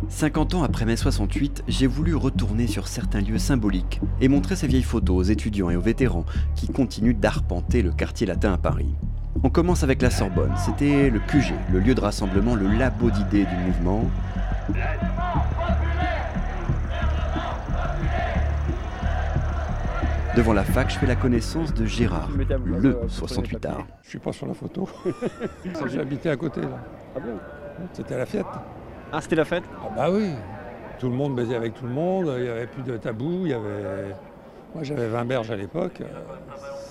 50 ans après mai 68, j'ai voulu retourner sur certains lieux symboliques et montrer ces vieilles photos aux étudiants et aux vétérans qui continuent d'arpenter le quartier latin à Paris. On commence avec la Sorbonne, c'était le QG, le lieu de rassemblement, le labo d'idées du mouvement. Devant la fac, je fais la connaissance de Gérard, le 68ard. Je suis pas sur la photo. J'ai habité à côté là. Ah bon? C'était la fête. Ah, c'était la fête? Ah bah oui. Tout le monde baisait avec tout le monde, il n'y avait plus de tabou, Moi j'avais 20 berges à l'époque,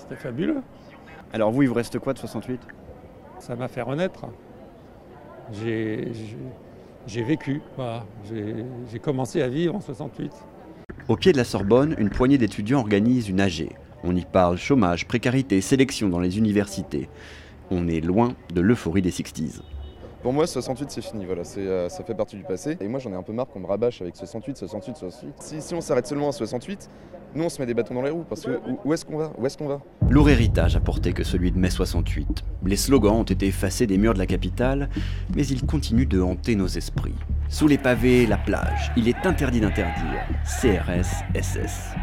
c'était fabuleux. Alors vous, il vous reste quoi de 68? Ça m'a fait renaître. J'ai vécu, voilà. J'ai commencé à vivre en 68. Au pied de la Sorbonne, une poignée d'étudiants organise une AG. On y parle chômage, précarité, sélection dans les universités. On est loin de l'euphorie des 60s. Pour moi, 68, c'est fini, voilà, ça fait partie du passé. Et moi, j'en ai un peu marre qu'on me rabâche avec 68. Si on s'arrête seulement à 68, nous, on se met des bâtons dans les roues. Parce que où est-ce qu'on va? Lourd héritage a porté que celui de mai 68. Les slogans ont été effacés des murs de la capitale, mais ils continuent de hanter nos esprits. Sous les pavés, la plage. Il est interdit d'interdire. CRS, SS.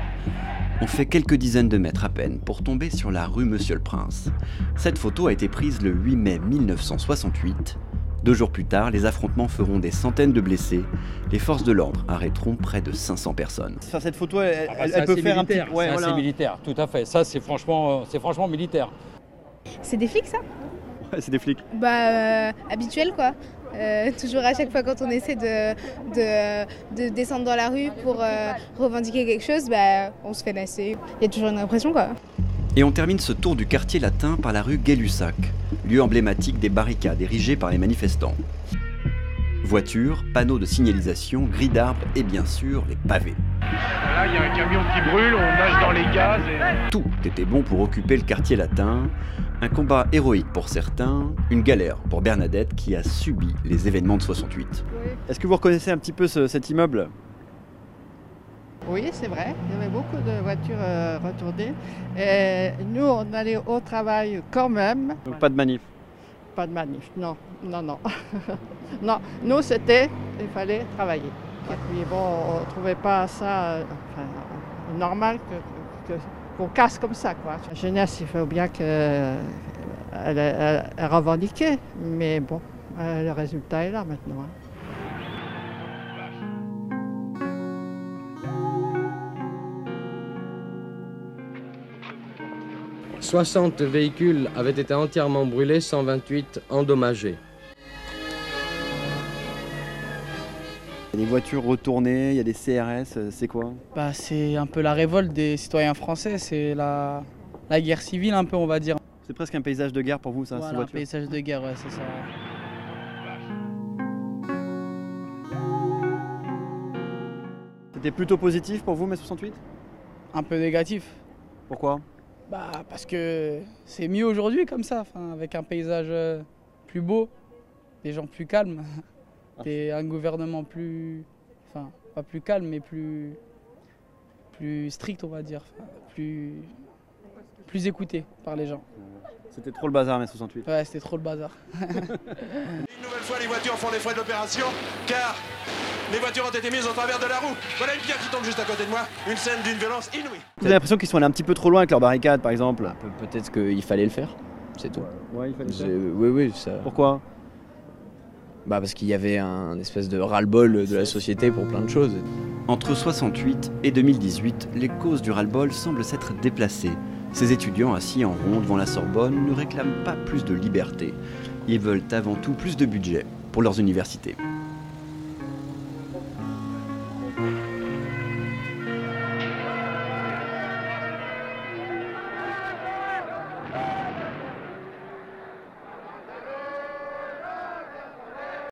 On fait quelques dizaines de mètres à peine pour tomber sur la rue Monsieur-le-Prince. Cette photo a été prise le 8 mai 1968. 2 jours plus tard, les affrontements feront des centaines de blessés. Les forces de l'ordre arrêteront près de 500 personnes. Enfin, cette photo, elle peut c'est faire un petit... militaire, Ouais, c'est voilà. assez militaire, tout à fait. Ça, c'est franchement militaire. C'est des flics ça? Ouais, c'est des flics. Habituel quoi. Toujours à chaque fois quand on essaie de descendre dans la rue pour revendiquer quelque chose, on se fait lasser. Il y a toujours une répression quoi. Et on termine ce tour du quartier latin par la rue Gay-Lussac, lieu emblématique des barricades érigées par les manifestants. Voitures, panneaux de signalisation, grilles d'arbres et bien sûr les pavés. Là, il y a un camion qui brûle, on nage dans les gaz et... Tout était bon pour occuper le quartier latin. Un combat héroïque pour certains, une galère pour Bernadette qui a subi les événements de 68. Est-ce que vous reconnaissez un petit peu cet immeuble? Oui, c'est vrai. Il y avait beaucoup de voitures retournées. Et nous, on allait au travail quand même. Donc pas de manif? Pas de manif, non. Non, nous, il fallait travailler. Et puis bon, on ne trouvait pas ça normal qu'on casse comme ça, quoi. La jeunesse, il faut bien qu'elle revendiquait. Mais bon, le résultat est là maintenant. 60 véhicules avaient été entièrement brûlés, 128 endommagés. Il y a des voitures retournées, il y a des CRS, c'est quoi? C'est un peu la révolte des citoyens français, c'est la guerre civile un peu on va dire. C'est presque un paysage de guerre pour vous ça, voilà, ces voitures? Un paysage de guerre, ouais, c'est ça. C'était plutôt positif pour vous mai 68? Un peu négatif. Pourquoi? Parce que c'est mieux aujourd'hui comme ça, avec un paysage plus beau, des gens plus calmes, et un gouvernement plus, pas plus calme, mais plus strict on va dire, plus écouté par les gens. C'était trop le bazar mai 68. Ouais, c'était trop le bazar. Une nouvelle fois, les voitures font les frais de l'opération, car les voitures ont été mises au travers de la roue. Voilà une pierre qui tombe juste à côté de moi, une scène d'une violence inouïe. Vous avez l'impression qu'ils sont allés un petit peu trop loin avec leur barricade par exemple? Peut-être qu'il fallait le faire, c'est tout. Ouais, il fallait le faire. Oui, ça... Pourquoi? Parce qu'il y avait un espèce de ras-le-bol de la société pour plein de choses. Entre 68 et 2018, les causes du ras-le-bol semblent s'être déplacées. Ces étudiants assis en rond devant la Sorbonne ne réclament pas plus de liberté. Ils veulent avant tout plus de budget pour leurs universités.